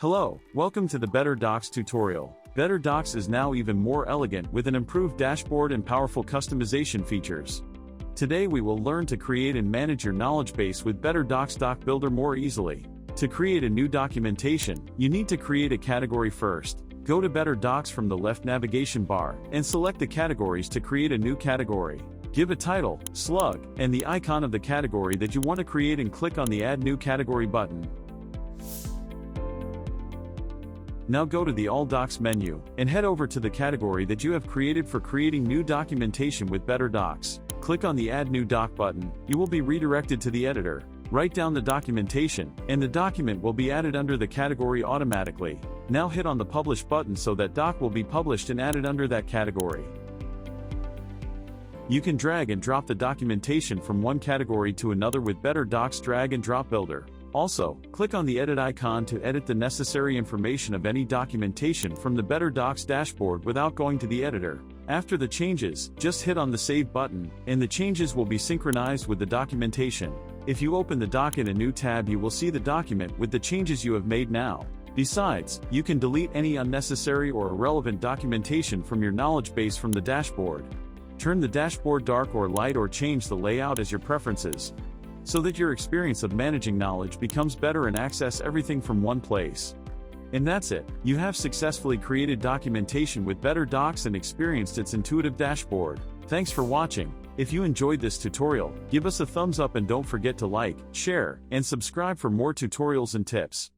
Hello, welcome to the BetterDocs tutorial. BetterDocs is now even more elegant with an improved dashboard and powerful customization features. Today we will learn to create and manage your knowledge base with BetterDocs Doc Builder more easily. To create a new documentation, you need to create a category first. Go to BetterDocs from the left navigation bar and select the categories to create a new category. Give a title, slug, and the icon of the category that you want to create and click on the Add New Category button. Now go to the All Docs menu, and head over to the category that you have created for creating new documentation with BetterDocs. Click on the Add New Doc button, you will be redirected to the editor. Write down the documentation, and the document will be added under the category automatically. Now hit on the Publish button so that doc will be published and added under that category. You can drag and drop the documentation from one category to another with BetterDocs Drag and Drop Builder. Also, click on the Edit icon to edit the necessary information of any documentation from the BetterDocs dashboard without going to the editor. After the changes, just hit on the Save button, and the changes will be synchronized with the documentation. If you open the doc in a new tab, you will see the document with the changes you have made now. Besides, you can delete any unnecessary or irrelevant documentation from your knowledge base from the dashboard. Turn the dashboard dark or light or change the layout as your preferences, so that your experience of managing knowledge becomes better and access everything from one place. And that's it. You have successfully created documentation with BetterDocs and experienced its intuitive dashboard. Thanks for watching. If you enjoyed this tutorial, give us a thumbs up and don't forget to like, share, and subscribe for more tutorials and tips.